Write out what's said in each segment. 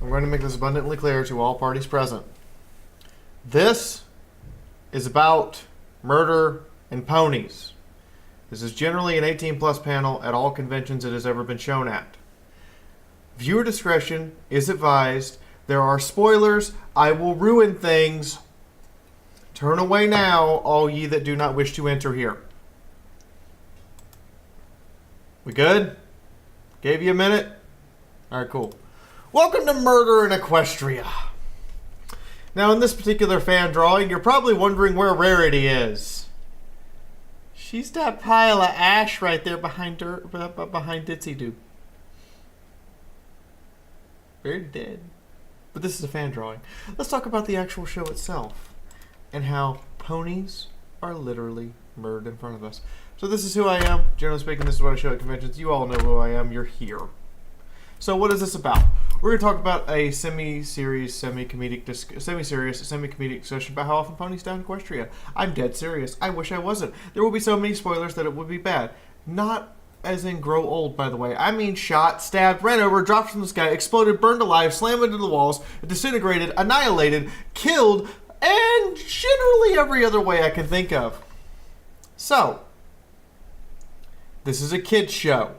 I'm going to make this abundantly clear to all parties present. This is about murder and ponies. This is generally an 18-plus panel at all conventions it has ever been shown at. Viewer discretion is advised. There are spoilers. I will ruin things. Turn away now, all ye that do not wish to enter here. We good? Gave you a minute? Alright, cool. Welcome to Murder in Equestria. Now, in this particular fan drawing, you're probably wondering where Rarity is. She's that pile of ash right there behind Ditsy Doo. Very dead. But this is a fan drawing. Let's talk about the actual show itself and how ponies are literally murdered in front of us. So this is who I am. Generally speaking, this is what I show at conventions. You all know who I am. You're here. So what is this about? We're going to talk about a semi-serious, semi-comedic discussion about how often ponies die in Equestria. I'm dead serious. I wish I wasn't. There will be so many spoilers that it would be bad. Not as in grow old, by the way. I mean shot, stabbed, ran over, dropped from the sky, exploded, burned alive, slammed into the walls, disintegrated, annihilated, killed, and generally every other way I can think of. So, this is a kid's show.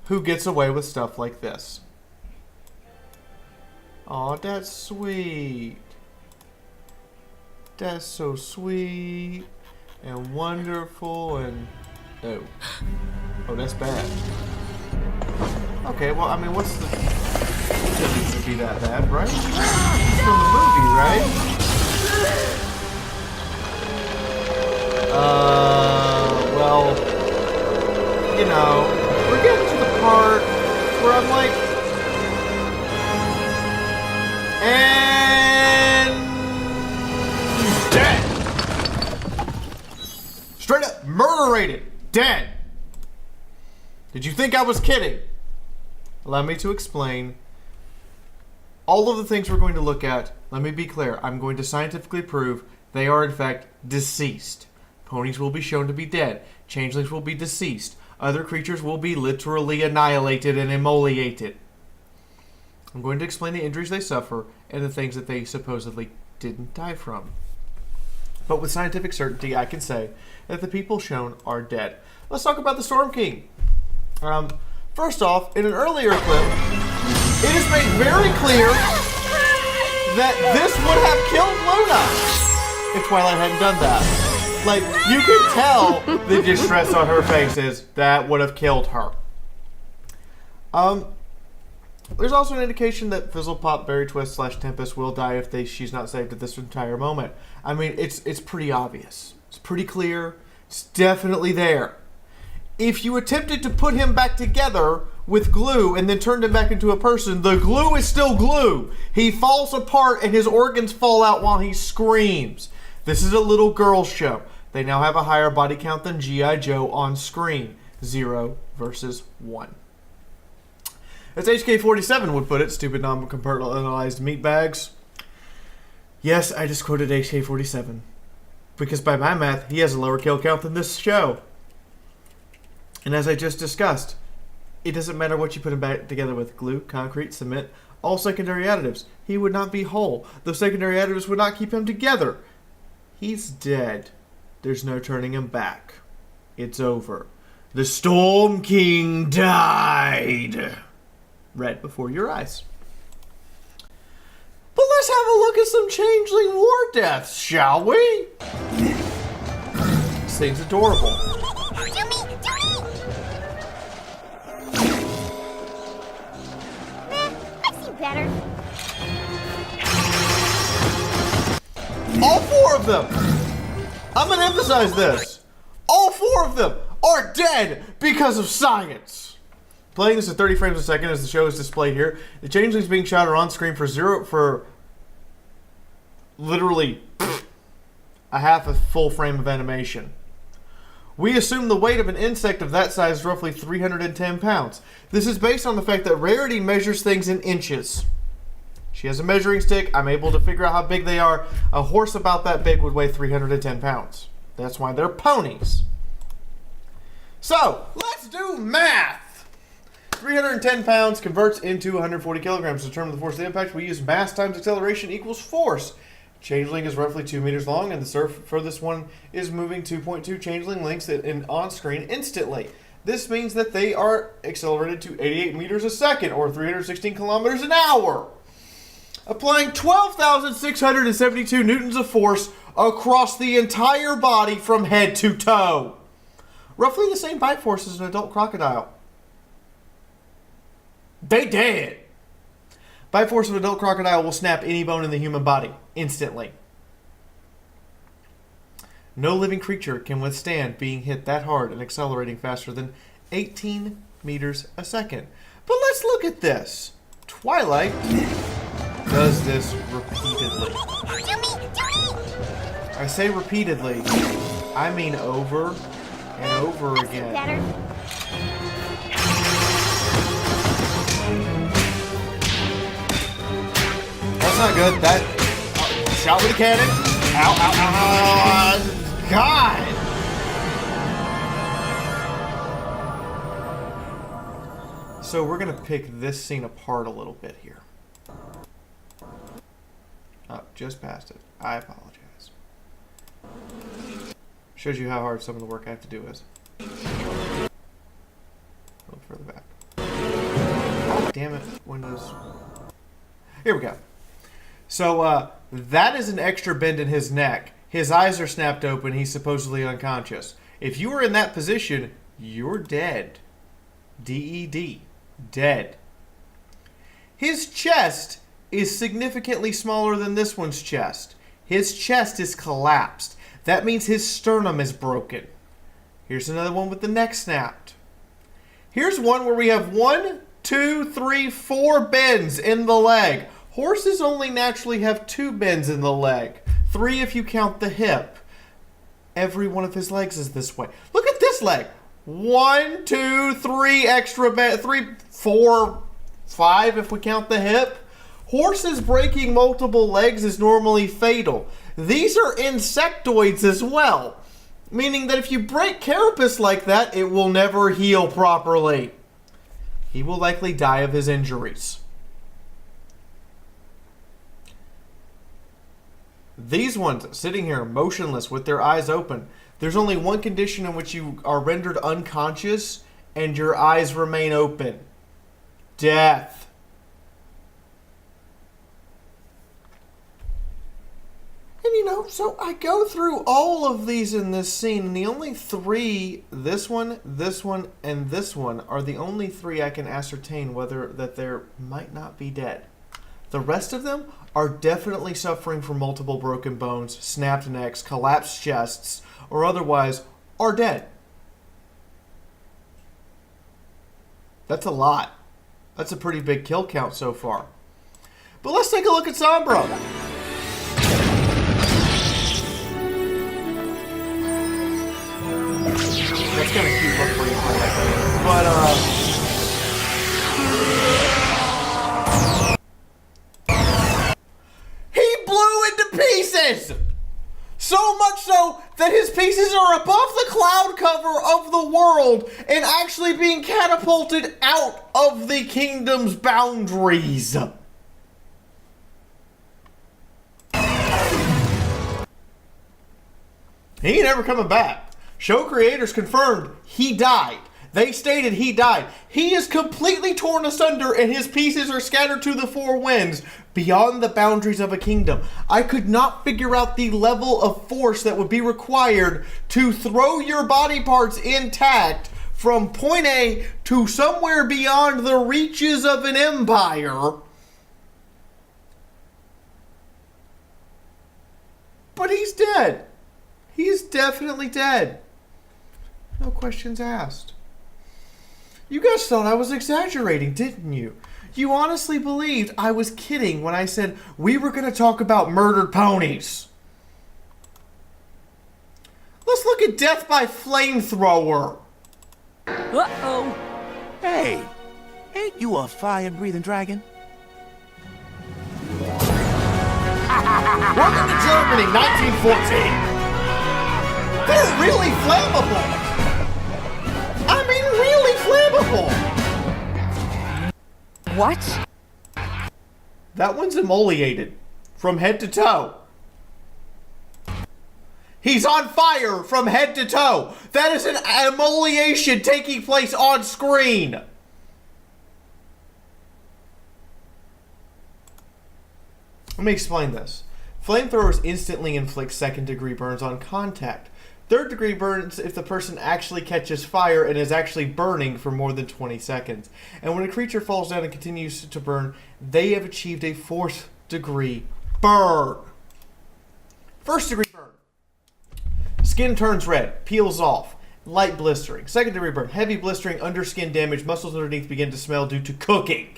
Who gets away with stuff like this? Aw, that's sweet. That's so sweet and wonderful and... Oh. Oh, that's bad. Okay, well, I mean, what's the... It doesn't be that bad, right? It's from the movie, right? Well, you know, we're getting to the part where I'm like, and he's dead. Straight up murder-rated. Dead. Did you think I was kidding? Allow me to explain all of the things we're going to look at. Let me be clear. I'm going to scientifically prove they are in fact deceased. Ponies will be shown to be dead. Changelings will be deceased. Other creatures will be literally annihilated and immolated. I'm going to explain the injuries they suffer and the things that they supposedly didn't die from. But with scientific certainty, I can say that the people shown are dead. Let's talk about the Storm King. First off, in an earlier clip, it is made very clear that this would have killed Luna if Twilight hadn't done that. Like, you can tell the distress on her face is that would have killed her. There's also an indication that Fizzlepop, Berry Twist / Tempest will die if she's not saved at this entire moment. I mean, it's pretty obvious. It's pretty clear. It's definitely there. If you attempted to put him back together with glue and then turned him back into a person, the glue is still glue. He falls apart and his organs fall out while he screams. This is a little girl's show. They now have a higher body count than G.I. Joe on screen. 0 versus 1. As HK47 would put it, stupid non-compartmentalized meatbags. Yes, I just quoted HK47. Because by my math, he has a lower kill count than this show. And as I just discussed, it doesn't matter what you put him back together with. Glue, concrete, cement, all secondary additives. He would not be whole. Those secondary additives would not keep him together. He's dead. There's no turning him back. It's over. The Storm King died. Right before your eyes. But let's have a look at some changeling war deaths, shall we? This thing's adorable. I've seen better. All 4 of them! I'm going to emphasize this. All 4 of them are dead because of science. Playing this at 30 frames a second as the show is displayed here. The changelings being shot are on screen for literally a half a full frame of animation. We assume the weight of an insect of that size is roughly 310 pounds. This is based on the fact that Rarity measures things in inches. She has a measuring stick. I'm able to figure out how big they are. A horse about that big would weigh 310 pounds. That's why they're ponies. So, let's do math. 310 pounds converts into 140 kilograms. To determine the force of the impact, we use mass times acceleration equals force. Changeling is roughly 2 meters long, and the furthest one is moving 2.2 changeling lengths on screen instantly. This means that they are accelerated to 88 meters a second, or 316 kilometers an hour, applying 12,672 newtons of force across the entire body from head to toe. Roughly the same bite force as an adult crocodile. They dead. Bite force of an adult crocodile will snap any bone in the human body instantly. No living creature can withstand being hit that hard and accelerating faster than 18 meters a second. But let's look at this. Twilight does this repeatedly. I say repeatedly, I mean over and over again. That's not good. That shot with a cannon. Ow, ow, ow, ow. God! So we're going to pick this scene apart a little bit here. Oh, just past it. I apologize. Shows you how hard some of the work I have to do is. A little further back. Damn it, Windows. Here we go. So, that is an extra bend in his neck. His eyes are snapped open. He's supposedly unconscious. If you were in that position, you're dead. D-E-D. Dead. His chest is significantly smaller than this one's chest. His chest is collapsed. That means his sternum is broken. Here's another one with the neck snapped. Here's one where we have 1, 2, 3, 4 bends in the leg. Horses only naturally have 2 bends in the leg. 3 if you count the hip. Every one of his legs is this way. Look at this leg. 1, 2, 3 extra bend. 3, 4, 5 if we count the hip. Horses breaking multiple legs is normally fatal. These are insectoids as well, meaning that if you break carapace like that, it will never heal properly. He will likely die of his injuries. These ones sitting here motionless with their eyes open. There's only one condition in which you are rendered unconscious and your eyes remain open. Death. And you know, so I go through all of these in this scene, and the only 3, this one, and this one, are the only 3 I can ascertain whether that they might not be dead. The rest of them are definitely suffering from multiple broken bones, snapped necks, collapsed chests, or otherwise are dead. That's a lot. That's a pretty big kill count so far. But let's take a look at Sombra. That's kind of cute look for you. But, pieces! So much so that his pieces are above the cloud cover of the world and actually being catapulted out of the kingdom's boundaries. He ain't ever coming back. Show creators confirmed he died. They stated he died. He is completely torn asunder and his pieces are scattered to the 4 winds beyond the boundaries of a kingdom. I could not figure out the level of force that would be required to throw your body parts intact from point A to somewhere beyond the reaches of an empire. But he's dead. He's definitely dead. No questions asked. You guys thought I was exaggerating, didn't you? You honestly believed I was kidding when I said we were going to talk about murdered ponies. Let's look at death by flamethrower. Uh-oh. Hey, ain't you a fire-breathing dragon? Welcome to Germany, 1914. They're really flammable. I mean, really flammable. What? That one's emoliated from head to toe. He's on fire from head to toe. That is an emoliation taking place on screen. Let me explain this. Flamethrowers instantly inflict second-degree burns on contact. Third-degree burns if the person actually catches fire and is actually burning for more than 20 seconds. And when a creature falls down and continues to burn, they have achieved a fourth-degree burn. First-degree burn. Skin turns red, peels off, light blistering. Second-degree burn, heavy blistering, underskin damage, muscles underneath begin to smell due to cooking.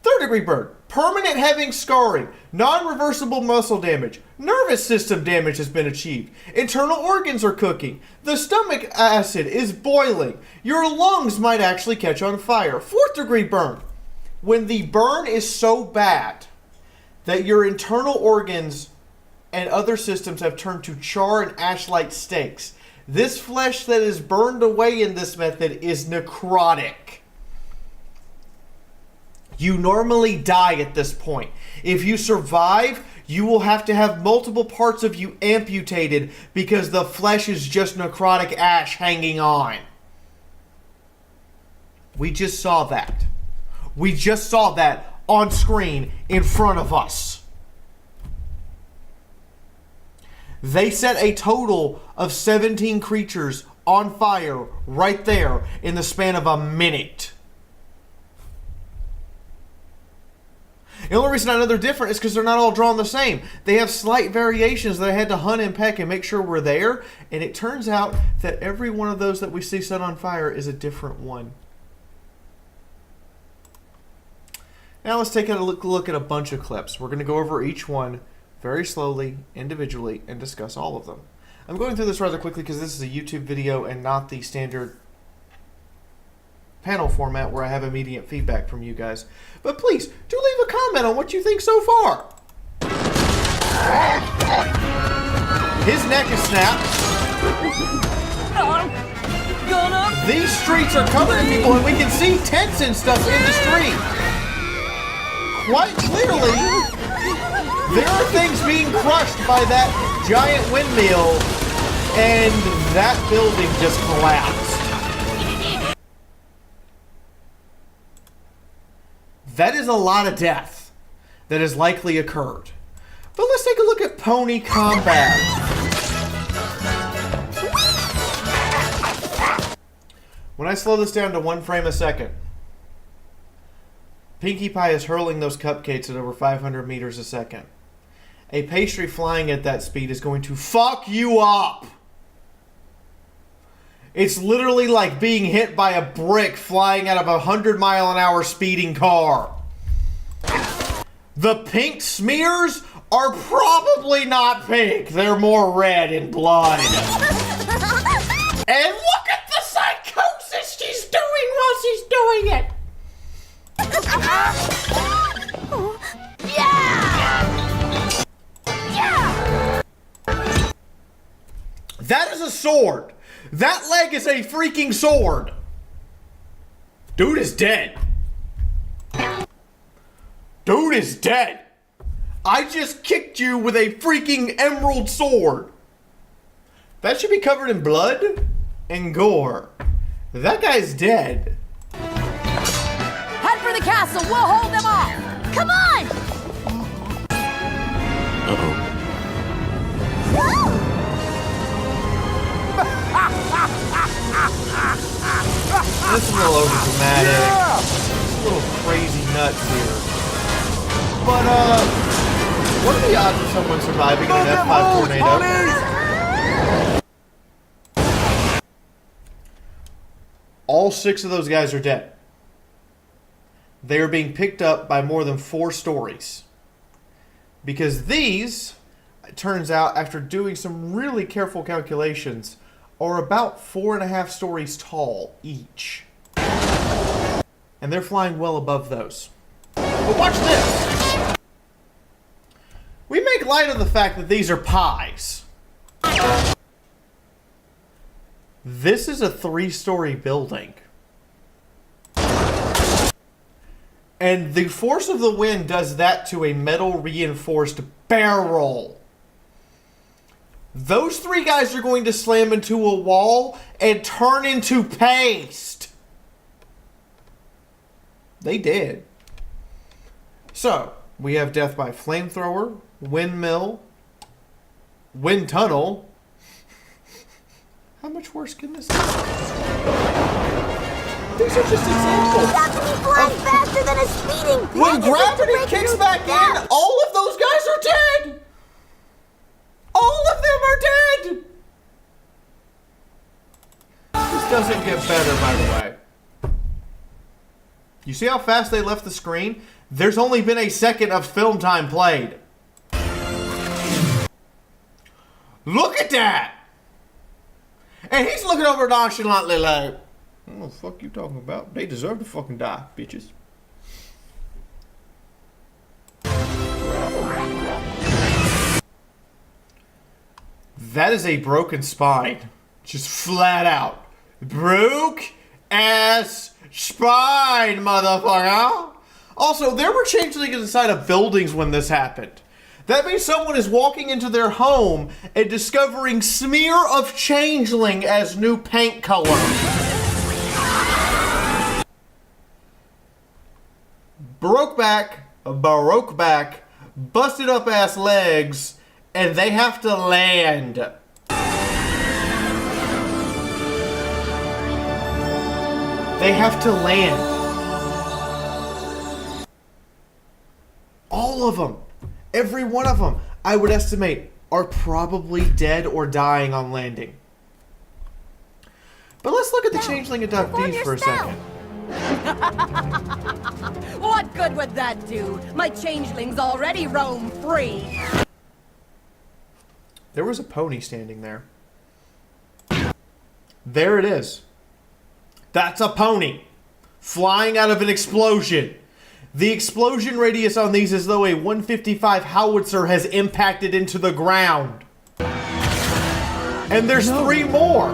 Third-degree burn, permanent heavy scarring, non-reversible muscle damage, nervous system damage has been achieved, internal organs are cooking, the stomach acid is boiling, your lungs might actually catch on fire. Fourth-degree burn, when the burn is so bad that your internal organs and other systems have turned to char and ash-like steaks. This flesh that is burned away in this method is necrotic. You normally die at this point. If you survive, you will have to have multiple parts of you amputated because the flesh is just necrotic ash hanging on. We just saw that. We just saw that on screen in front of us. They set a total of 17 creatures on fire right there in the span of a minute. The only reason I know they're different is because they're not all drawn the same. They have slight variations that I had to hunt and peck and make sure we're there. And it turns out that every one of those that we see set on fire is a different one. Now let's take a look at a bunch of clips. We're going to go over each one very slowly, individually, and discuss all of them. I'm going through this rather quickly because this is a YouTube video and not the standard panel format where I have immediate feedback from you guys. But please, do leave a comment on what you think so far. His neck is snapped. These streets are covered in people and we can see tents and stuff in the street. Quite clearly, there are things being crushed by that giant windmill and that building just collapsed. That is a lot of death that has likely occurred. But let's take a look at pony combat. When I slow this down to 1 frame a second, Pinkie Pie is hurling those cupcakes at over 500 meters a second. A pastry flying at that speed is going to fuck you up. It's literally like being hit by a brick flying out of a 100-mile-an-hour speeding car. The pink smears are probably not pink. They're more red in blood. And look at the psychosis she's doing while she's doing it. Yeah! Yeah! That is a sword. That leg is a freaking sword. Dude is dead. Dude is dead. I just kicked you with a freaking emerald sword. That should be covered in blood and gore. That guy's dead. Head for the castle. We'll hold them off. Come on. Uh-oh. This is a little over dramatic. It's a little crazy nuts here. But, what are the odds of someone surviving in an F5 tornado? All 6 of those guys are dead. They are being picked up by more than 4 stories. Because these, it turns out, after doing some really careful calculations, are about 4.5 stories tall each. And they're flying well above those. But watch this! We make light of the fact that these are pies. This is a 3-story building. And the force of the wind does that to a metal reinforced barrel. Those three guys are going to slam into a wall and turn into paste. They did. So, we have death by flamethrower, windmill, wind tunnel. How much worse can this be? These are just examples. How can he fly faster than a speeding pig? When gravity kicks back in, all of those guys are dead. All of them are dead. This doesn't get better, by the way. You see how fast they left the screen? There's only been a second of film time played. Look at that! And he's looking over nonchalantly like, what the fuck you talking about? They deserve to fucking die, bitches. That is a broken spine. Just flat out. Broke ass spine, motherfucker. Also, there were changelings inside of buildings when this happened. That means someone is walking into their home and discovering smear of changeling as new paint color. Baroque back, busted up ass legs, and they have to land. They have to land. All of them. Every one of them, I would estimate, are probably dead or dying on landing. But let's look at the changeling abductees for a second. What good would that do? My changelings already roam free. There was a pony standing there. There it is. That's a pony flying out of an explosion. The explosion radius on these is though a 155 howitzer has impacted into the ground. And there's three more.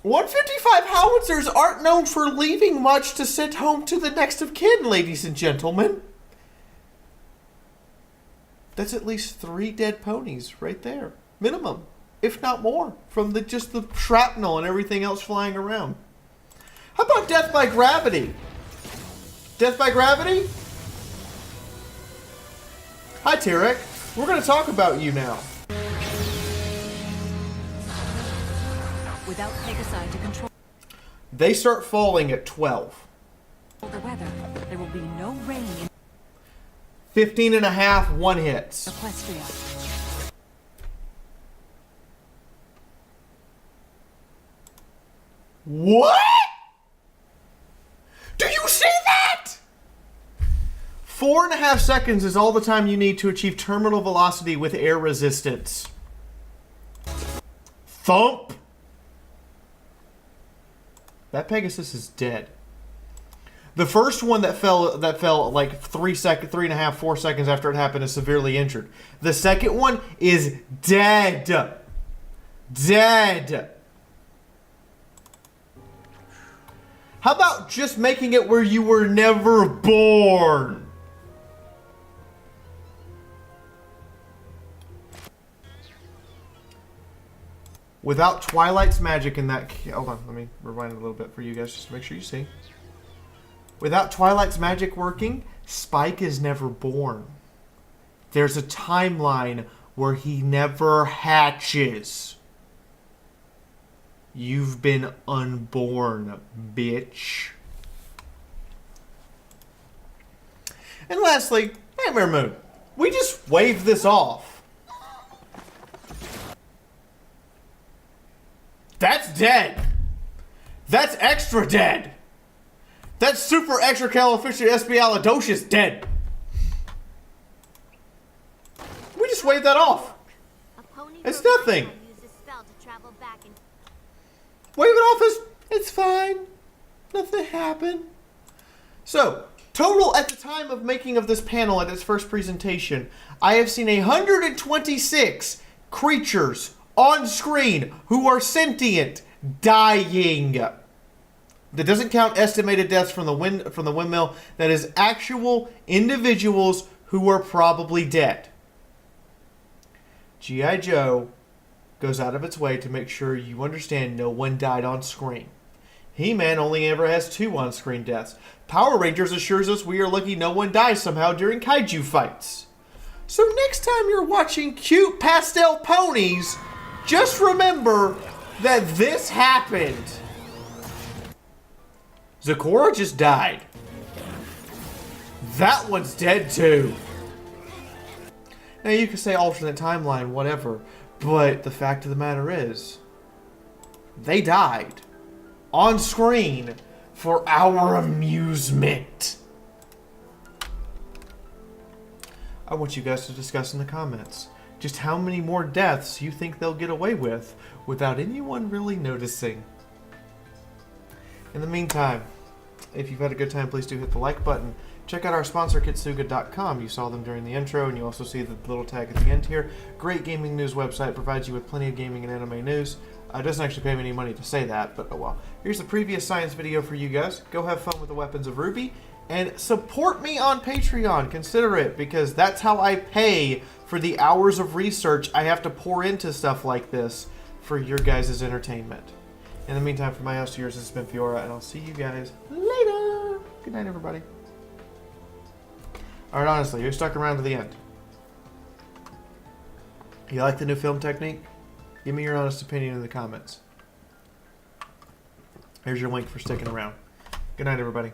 155 howitzers aren't known for leaving much to send home to the next of kin, ladies and gentlemen. That's at least 3 dead ponies right there. Minimum, if not more, from just the shrapnel and everything else flying around. How about death by gravity? Death by gravity? Hi, Tarek. We're going to talk about you now. Without Pegasi to control They start falling at 12. the weather, there will be no rain in 15 and a half, 1 hits. Equestria. What? Do you see that? 4.5 seconds is all the time you need to achieve terminal velocity with air resistance. Thump. That Pegasus is dead. The first one that fell like 3.5, 4 seconds after it happened is severely injured. The second one is dead. Dead. How about just making it where you were never born? Without Twilight's magic in that... Hold on, let me rewind it a little bit for you guys just to make sure you see. Without Twilight's magic working, Spike is never born. There's a timeline where he never hatches. You've been unborn, bitch. And lastly, Nightmare Moon. We just waved this off. That's dead. That's extra dead. That's super extra califragilisticexpialidocious dead. We just waved that off. It's nothing. Wave it off as it's fine. Nothing happened. So, total at the time of making of this panel at its first presentation, I have seen 126 creatures on screen who are sentient dying. That doesn't count estimated deaths from the windmill. That is actual individuals who were probably dead. G.I. Joe goes out of its way to make sure you understand no one died on screen. He-Man only ever has 2 on-screen deaths. Power Rangers assures us we are lucky no one dies somehow during kaiju fights. So next time you're watching cute pastel ponies, just remember that this happened. Zecora just died. That one's dead too. Now you can say alternate timeline, whatever, but the fact of the matter is, they died on screen for our amusement. I want you guys to discuss in the comments just how many more deaths you think they'll get away with without anyone really noticing. In the meantime, if you've had a good time, please do hit the like button. Check out our sponsor, Kitsuga.com. You saw them during the intro, and you also see the little tag at the end here. Great gaming news website, provides you with plenty of gaming and anime news. It doesn't actually pay me any money to say that, but oh well. Here's the previous science video for you guys. Go have fun with the weapons of Ruby, and support me on Patreon. Consider it, because that's how I pay for the hours of research I have to pour into stuff like this for your guys' entertainment. In the meantime, from my house to yours, this has been Fiaura, and I'll see you guys later. Good night, everybody. Alright, honestly, who stuck around to the end? You like the new film technique? Give me your honest opinion in the comments. Here's your link for sticking around. Good night, everybody.